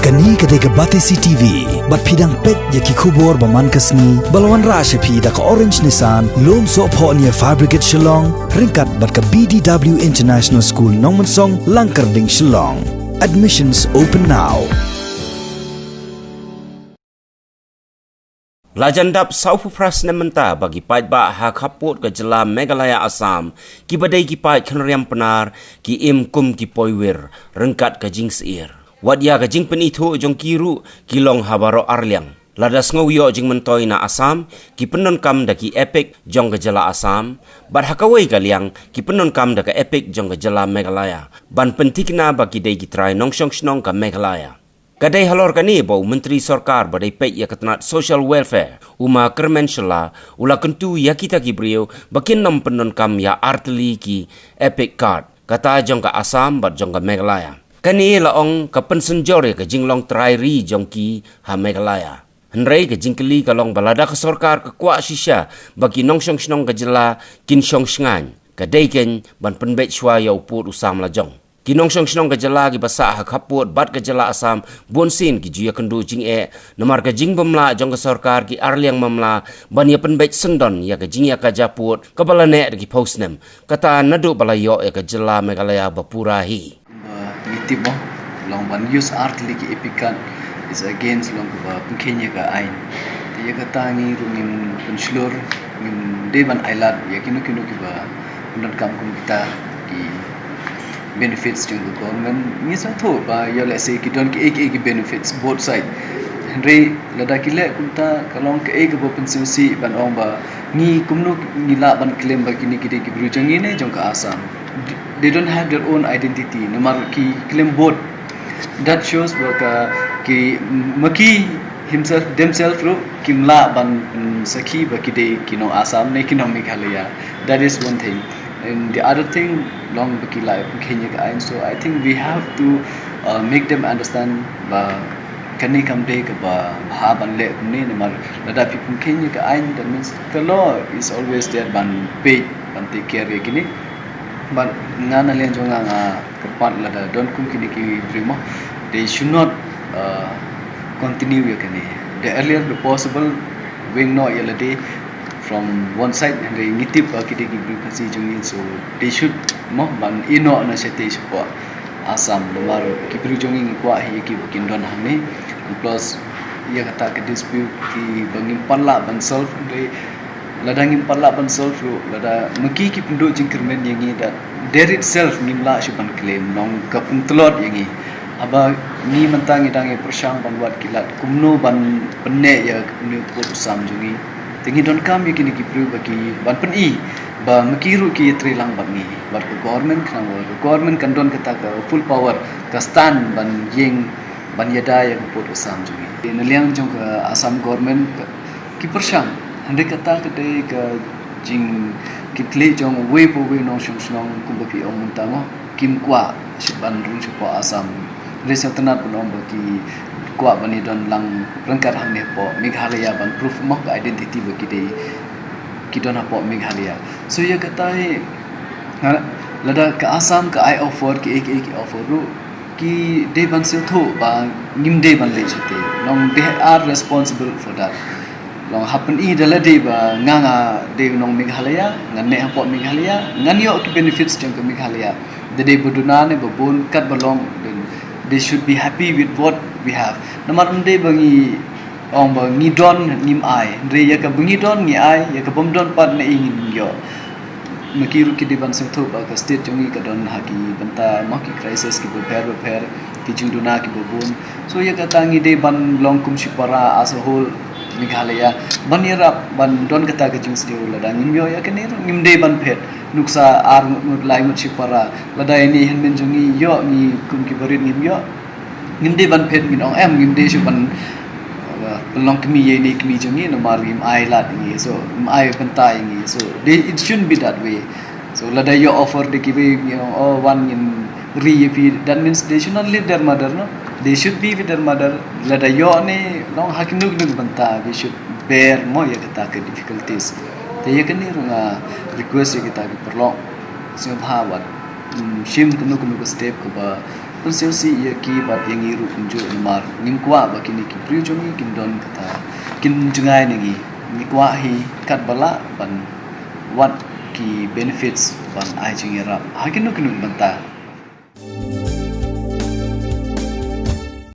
Kani kadega Batesi TV, bat pidang pet yaki kubor baman kasni, balawan rasha pi da ka Orange Nissan, lom so po niya Fabricate Shillong, ringkat bat ka BDW International School Nongmansong, Langkarding Shillong. Admissions open now. Lajandap saupu prasna menta bagi pait ba ha khapot ke jela Meghalaya Assam ki badai ki pait khnriam penar ki im kum ki poiwir rengkat ke jing seir wadia ke jing penithu jong kiru ki long habaro arliang ladas ngawio jing mentoi na Assam ki penon kam da ki epic jong ke jela Assam bar hakawai kaliang ki penon kam da ke epic jong ke jela Meghalaya ban pentikna bagi dai ki try nongsong snong ka Meghalaya. Kadai halor kani bau Menteri Sarkar badai pek ya ketenat social welfare uma kermenshela ula kentu ya kita ki brio bakin nam penon kam ya arteli ki epic card kata jong ka Assam bat jong ka Meghalaya kani laong ka pensenjore ka jinglong trairi jong ki ha Meghalaya henrei ka jingkeli ka long balada ka Sarkar ka kwa shisha bagi nongsong snong ka jela kin shong shngan kadai ken ban penbet shwa ya uput usam la jong Kinong song ka jela ki basa ha khapot bat ka jela Assam bonsin ki juya kendu jing nomar ka jing bamla jong ka Sarkar ki arliang mamla ban ya penbet sendon ya ka jing ya ka japut ka balane ki postnem kata nadu balayo ya ka jela Meghalaya bapura hi nitip mo long ban use art liki epikan is against long ba pengkenya ka ain ti ya kata ni rungin penslur ngin deban ailat ya kinu ki ba undan kam kita di benefits to the government ni sa tho ba ya let's say ki don ki ek benefits both side re lada kile kunta kalong ke ek bo pensiusi ban ong ba ni kumnu ni la ban claim ba kini kide ki brujang ni jong ka Assam they don't have their own identity namar ki claim both that shows ba ka ki maki himself themselves ro kimla ban sakhi ba kide kino Assam ne kino Meghalaya that is one thing. And the other thing, long baki life Kenya ka ain, so I think we have to make them understand ba kani kam day ka ba ha ban le ni namar lada people Kenya ka ain, that means the law is always there ban pay ban take care kini but ngana len jonga nga kapat lada don't kum kini ki primo they should not continue kini the earlier the possible wing no yelade from one side and they ngitip kita gibri kasi jungin so they should mo ban ino na sete support Assam lumar gibri jungin kwa hi ki bukin don hame plus ia kata ke dispute ki bangin palla ban solve de ladangin palla ban solve ro lada maki ki pendo jingkermen yangi that there itself nimla shuban claim nong kapung telot yangi aba ni mentangi dangi persang ban buat kilat kumno ban penne ya kumno pot usam jungi tingi don kam ye kini ki pru bagi ban pen I ba makiru ki trilang bangi bar ko government kan government kan don kata ka full power ka stand ban yeng ban yada yang pot usam jungi naliang jong ka Assam government ki persang hande kata ka de ka jing ki tle jong we po we no shong shong ku baki ong mentamo kim kwa siban rung sipo Assam resa tenat pun ong baki kwa bani don lang rengkat hang po Meghalaya ban proof mok identity bagi dei kidon po Meghalaya so ya kata lada ka Assam ka I offer ki ek offer ru ki de ban se tho ba nim de ban le chite long they are responsible for that long happen I dala de ba nganga de nong Meghalaya ngan ne po Meghalaya ngan yo ki benefits jong ka Meghalaya de de buduna ne babon kat balong they should be happy with what we have namar unde bangi ong bangi don nim ai re ya ka bangi don ngi ai ya ka bom don pat na ingin yo makiru ki diban sem tho ba ka state jongi ka don haki banta maki crisis ki repair ki junduna ki bobun so ya ka tangi de ban long kum shipara as a whole Meghalaya ban yara ban don kata ka jing sdio lada nim yo ya ka ne nim de ban phet nuksa ar mut lai mut shipara lada ini hen men jongi yo ni kum ki barit nim yo nim de ban phet min ong em nim de shu ban long kmi ye ni kmi jongi no mar nim ai lat ni so ai pentai ni so it shouldn't be that way so lada yo offer de ki you know oh one in re that means they should not leave their mother no they should be with their mother lada yo ni long hakinug nug banta we should bear mo ya kata ke difficulties te ye kani runga request ye kita ki perlo so bhawat shim kunu step ko ba konselsi ia ki bat yang iru kunjo mar ngim kwa ba kini ki priu jongi kin don kata kin jengai nagi ni kwa hi kat bala ban what ki benefits ban ai jingira ha kinu kinu banta